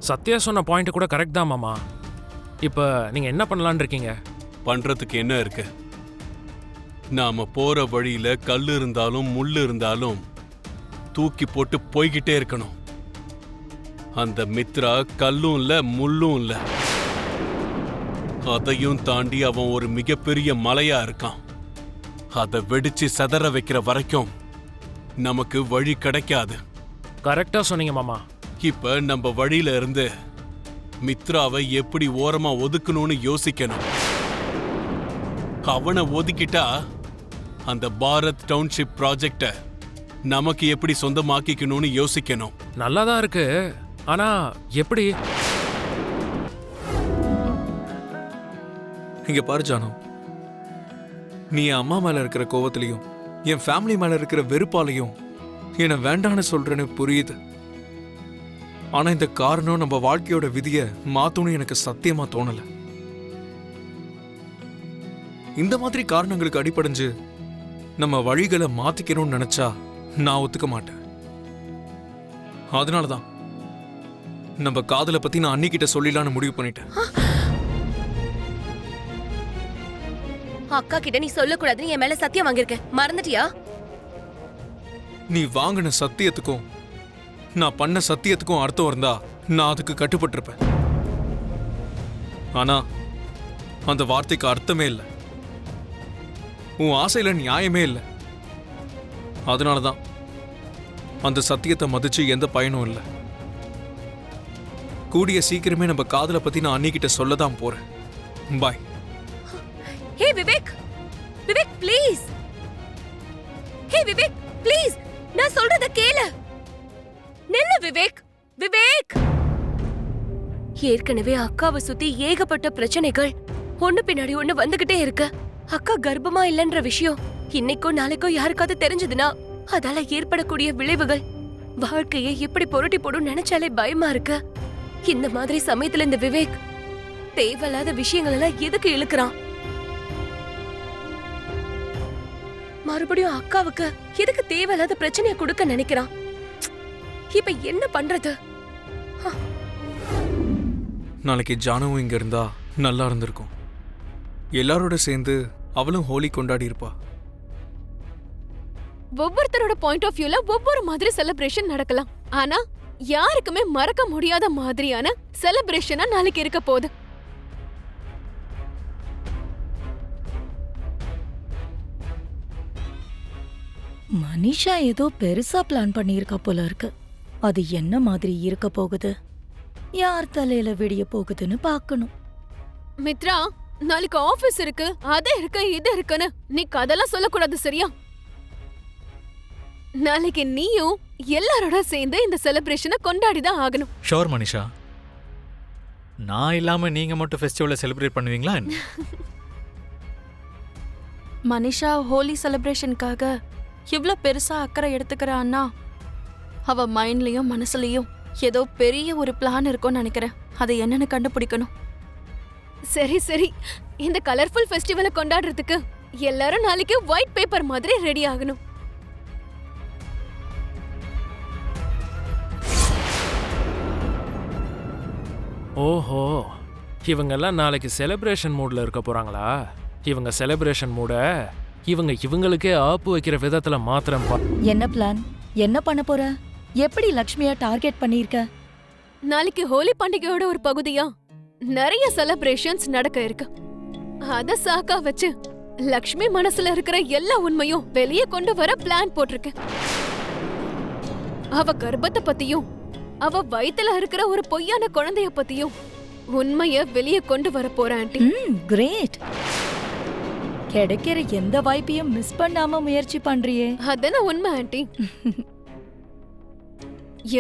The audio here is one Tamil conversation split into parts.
சத்யா சொன்ன பாயிண்ட் கூட கரெக்ட் தான் மாமா. இப்ப நீங்க என்ன பண்ணலான்னு இருக்கீங்க? பண்றதுக்கு என்ன இருக்கு? நாம போற வழியில கல் இருந்தாலும் முள்ளு இருந்தாலும் தூக்கி போட்டு போய்கிட்டே இருக்கணும். அந்த மித்ரா கல்லும் இல்ல முள்ளும் இல்ல. அதையும் தாண்டி அவன் ஒரு மிகப்பெரிய மலையா இருக்கான். அதை வெடிச்சு சதற வைக்கிற வரைக்கும் நமக்கு வழி கிடைக்காது. கரெக்டா சொன்னீங்க மாமா. இப்ப நம்ம வழியில இருந்து மித்ராவை எப்படி ஓரமா ஒதுக்கணும்னு யோசிக்கணும். அவனை ஒதுக்கிட்டா அந்த பாரத் டவுன்ஷிப் ப்ராஜெக்ட நமக்கு எப்படி சொந்தமாக்கிக்கணும்னு யோசிக்கணும். நல்லாதான் இருக்கு. ஆனா எப்படி? இங்க பாரு ஜானு, நீ என் அம்மா மேல இருக்கிற கோவத்திலையும் என் ஃபேமிலி மேல இருக்கிற வெறுப்பாலையும் என்ன வேண்டான்னு சொல்றேன்னு புரியுது. ஆனா இந்த காரணம் நம்ம வாழ்க்கையோட விதிய மாத்தணும்னு எனக்கு சத்தியமா தோணல. இந்த மாதிரி காரணங்களுக்கு அடிபடைஞ்சு நம்ம வழிகளை மாத்திக்கணும்னு நினைச்சா நான் ஒத்துக்க மாட்டேன். அதனாலதான் நம்ம காதலை பத்தி நான் அன்னிக்கிட்ட சொல்லிடலான்னு முடிவு பண்ணிட்டேன். அக்கா கிட்ட நீ சொல்லக்கூடாதுன்னு என் மேல சத்தியம் வாங்கியிருக்க, மறந்துட்டியா? நீ வாங்கின சத்தியத்துக்கும் நான் பண்ண சத்தியத்துக்கும் அர்த்தம் இருந்தா நான் அதுக்கு கட்டுப்பட்டிருப்பேன். ஆனா அந்த வார்த்தைக்கு அர்த்தமே இல்லை. உன் ஆசையில நியாயமே இல்லை. அதனாலதான் அந்த சத்தியத்தை மதிச்சு எந்த பயனும் இல்லை. கூடிய சீக்கிரமே நம்ம காதலை பத்தி நான் அன்னிக்கிட்ட சொல்லதான் போறேன். Bye. Hey Vivek, Vivek please. Hey Vivek please, நான் சொல்றத கேளு. நில்லு விவேக். விவேக், ஏற்கனவே அக்காவை சுத்தி ஏகப்பட்ட பிரச்சனைகள் ஒண்ணு பின்னாடி ஒண்ணு வந்துகிட்டே இருக்கு. அக்கா கர்ப்பமா இல்லைன்ற விஷயம் இன்னைக்கோ நாளைக்கோ யாருக்காவது தெரிஞ்சதுன்னா அதால ஏற்படக்கூடிய விளைவுகள் வாழ்க்கையை எப்படி புரட்டி போடும் நினைச்சாலே பயமா இருக்கு. இந்த மாதிரி சமயத்துல இந்த விவேக் தேவையில்லாத விஷயங்கள் எல்லாம் எதுக்கு இழுக்கிறான்? மறுபடியும் அக்காவுக்கு எதுக்கு தேவையில்லாத பிரச்சனையை கொடுக்க நினைக்கிறான்? இப்ப என்ன பண்றது? நாளைக்கு ஜானுவும் இங்க இருந்தா நல்லா இருந்திருக்கும். எல்லாரோட சேர்ந்து அவளும் ஹோலி கொண்டாடி இருப்பா. ஒவ்வொருத்தரோட பாயிண்ட் ஆஃப் வியூல ஒவ்வொரு மாதிரி செலிப்ரேஷன் நடக்கலாம். ஆனா யாருக்குமே மறக்க முடியாத மாதிரியான செலிப்ரேஷனா நாளைக்கு இருக்க போகுது. மனிஷா ஏதோ பெருசா பிளான் பண்ணியிருக்கா போல இருக்கு. அது என்ன மாதிரி இருக்க போகுது, யார் தலையில விடிய போகுதுன்னு பாக்கணும். மித்ரா, நாளைக்கு ஆபீஸ் இருக்கு, அது இருக்கு, இது இருக்குன்னு நீ கதெல்லாம் சொல்லக்கூடாது, சரியா? நாளைக்கு நீயும் எல்லாரோட சேர்ந்து இந்த செலிப்ரேஷனை கொண்டாடிதான் ஆகணும். ஷோர் மனிஷா. நான் இல்லாம நீங்க மட்டும் ஃபெஸ்டிவலை செலிப்ரேட் பண்ணுவீங்களா? மனிஷா ஹோலி செலிப்ரேஷனுக்காக இவ்ளோ பெருசா அக்கறை எடுத்துக்கிறான்னா அவ மைண்ட்லயும் மனசுலயும் ஏதோ பெரிய ஒரு பிளான் இருக்கும்னு நினைக்கிறேன். அதை என்னன்னு கண்டுபிடிக்கணும். சரி சரி, இந்த கலர்ஃபுல் ஃபெஸ்டிவலை கொண்டாடுறதுக்கு எல்லாரும் நாளைக்கு ஒயிட் பேப்பர் மாதிரி ரெடி ஆகணும். ஓஹோ, இவங்கெல்லாம் நாளைக்கு செலிப்ரேஷன் மூட்ல இருக்க போறாங்களா? இவங்க செலிப்ரேஷன் மூட இவங்களுக்கே ஆப்பு வைக்கிற விதத்துல மாத்திரம். என்ன பிளான்? என்ன பண்ண போற? எப்படி லக்ஷ்மியா டார்கெட் பண்ணிருக்க? நாளைக்கு ஹோலி பண்டிகையோட ஒரு பகுதியா நிறைய செலிப்ரேஷன்ஸ் நடக்க இருக்கு. அத சாக்கா வச்சு லக்ஷ்மி மனசுல இருக்கிற எல்லா உண்மையும் வெளியே கொண்டு வர பிளான் போட்டிருக்கேன். அவ கர்ப்பத்தை பத்தியும் அவ வயித்துல இருக்கிற ஒரு பொய்யான குழந்தைய பத்தியும் உண்மைய வெளியே கொண்டு வர போறேன் ஆண்டி. கிரேட். கிடைக்கிற எந்த வாய்ப்பையும் மிஸ் பண்ணாம முயற்சி பண்றியே. அதான உண்மை ஆண்டி.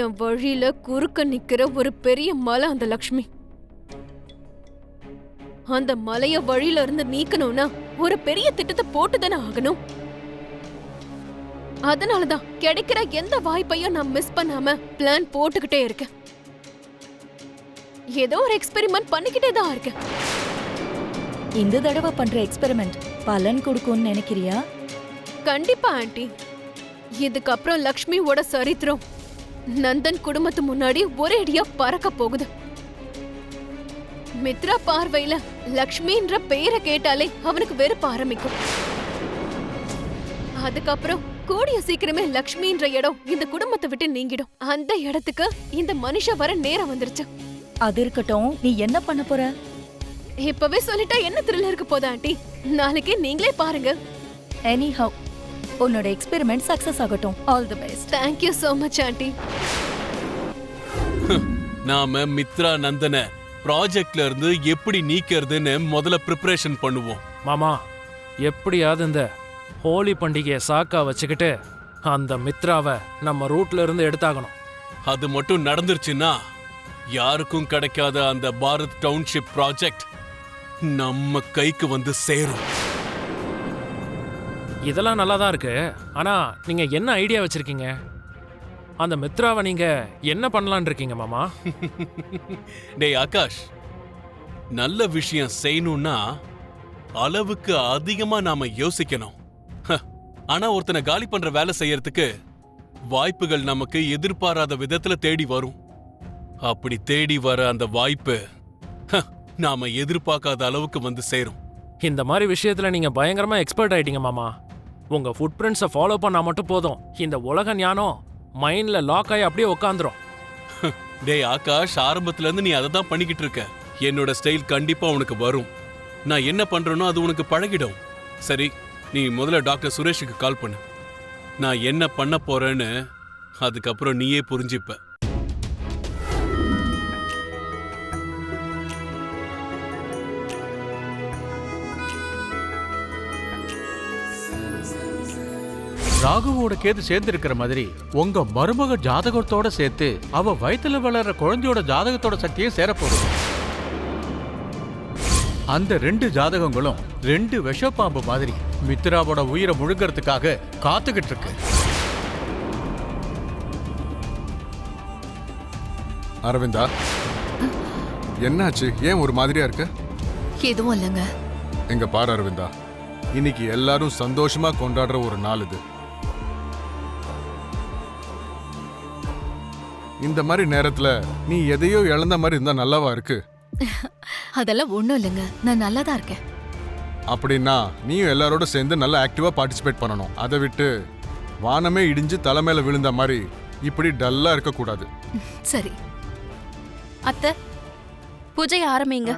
என் வழியில குறுக்க நிக்கிற ஒரு பெரிய மலை அந்த லக்ஷ்மி. அந்த மலைய வழியில இருந்து நீக்கணும்னா ஒரு பெரிய திட்டத்தை போட்டுதானே ஆகணும். அதனாலதான் கிடைக்கிற எந்த வாய்ப்பையும் நான் மிஸ் பண்ணாம பிளான் போட்டுக்கிட்டே இருக்கேன். ஏதோ ஒரு எக்ஸ்பெரிமெண்ட் பண்ணிக்கிட்டே தான் இருக்கேன். இந்த தடவை பண்ற எக்ஸ்பெரிமெண்ட் பலன் கொடுக்கும்னு நினைக்கிறியா? கண்டிப்பா ஆண்டி. இதுக்கப்புறம் லக்ஷ்மியோட சரித்திரம் நந்தன் குடும்பத்து முன்னாடி ஒரே அடியா பறக்க போகுது. மித்ரா பார்வையில லக்ஷ்மின்ற பெயரை கேட்டாலே அவனுக்கு வெறுப்ப ஆரம்பிக்கும். அதுக்கப்புறம் கூடிய சீக்கிரமே லக்ஷ்மின்ற இடம் இந்த குடும்பத்தை விட்டு நீங்கிடும். அந்த இடத்துக்கு இந்த மனுஷ வர நேரம் வந்துருச்சு. அது இருக்கட்டும், நீ என்ன பண்ண போற? இப்பவே சொல்லிட்டா என்ன த்ரில் இருக்க போதா ஆண்டி? நாளைக்கு நீங்களே பாருங்க. எனி ஹவ், உன்னோட எக்ஸ்பெரிமெண்ட் சக்சஸ் ஆகட்டும். All the best. Thank you so much aunty. நாம மித்ரா நந்தன ப்ராஜெக்ட்ல இருந்து எப்படி நீக்கிறதுன்னு முதல்ல ப்ரிப்பரேஷன் பண்ணுவோம். மாமா, எப்படியாவது இந்த ஹோலி பண்டிகையை சாக்கா வச்சுக்கிட்டு அந்த மித்ராவை நம்ம ரூட்ல இருந்து எடுத்தாகணும். அது மட்டும் நடந்துருச்சுன்னா யாருக்கும் கிடைக்காத அந்த பாரத் டவுன்ஷிப் ப்ராஜெக்ட் நம்ம கைக்கு வந்து சேரும். இதெல்லாம் நல்லா தான் இருக்கு. ஆனா நீங்க என்ன ஐடியா வச்சிருக்கீங்க? அந்த மித்ராவை நீங்க என்ன பண்ணலான் இருக்கீங்க மாமா? டேய் ஆகாஷ், நல்ல விஷயம் செய்யணும்னா அளவுக்கு அதிகமா நாம யோசிக்கணும். ஆனா ஒருத்தனை காலி பண்ற வேலை செய்யறதுக்கு வாய்ப்புகள் நமக்கு எதிர்பாராத விதத்துல தேடி வரும். அப்படி தேடி வர அந்த வாய்ப்பு நாம எதிர்பார்க்காத அளவுக்கு வந்து சேரும். இந்த மாதிரி விஷயத்துல நீங்க பயங்கரமா எக்ஸ்பர்ட் ஆயிட்டீங்க மாமா. உங்க ஃபுட் பிரிண்ட்ஸை ஃபாலோ பண்ணா மட்டும் போதும், இந்த உலக ஞானம் மைண்ட்ல லாக் ஆகி அப்படியே உட்காந்துரும். டேய் ஆகாஷ், ஆரம்பத்துல இருந்து நீ அதை தான் பண்ணிக்கிட்டு இருக்க. என்னோட ஸ்டைல் கண்டிப்பா உனக்கு வரும். நான் என்ன பண்றேனோ அது உனக்கு பழகிடும். சரி, நீ முதல்ல டாக்டர் சுரேஷுக்கு கால் பண்ணு. நான் என்ன பண்ண போறேன்னு அதுக்கப்புறம் நீயே புரிஞ்சுப்ப. ராகுவோட கேது சேர்ந்து இருக்கிற மாதிரி உங்க மருமக ஜாதகத்தோட சேர்த்து அவ வயித்துல வளர்ற குழந்தையோட ஜாதகத்தோட சக்தியும் சேரப்போகுது. அந்த 2 ஜாதகங்களும் 2 விஷப்பாம்பு மாதிரி மித்ராவோட உயிரை முழுங்கறதுக்காக காத்துக்கிட்டு இருக்கு. அரவிந்தா, என்னாச்சு? ஏன் ஒரு மாதிரியா இருக்கு? எதுவும் இல்லைங்க. எங்க பாரு அரவிந்தா, இன்னைக்கு எல்லாரும் சந்தோஷமா கொண்டாடுற ஒரு நாள் இது. இந்த மாதிரி நேரத்துல நீ எதையோ இழந்த மாதிரி இருந்தா நல்லாவா இருக்கு? அதெல்லாம் ஒண்ணும் இல்லைங்க, நான் நல்லா தான் இருக்கேன். அப்படின்னா நீயும் எல்லாரோட சேர்ந்து நல்லா ஆக்டிவா பார்ட்டிசிபேட் பண்ணணும். அதை விட்டு வானமே இடிஞ்சு தலைமையில விழுந்த மாதிரி இப்படி டல்லா இருக்க கூடாது. சரி அத்தை, பூஜையை ஆரம்பிங்க.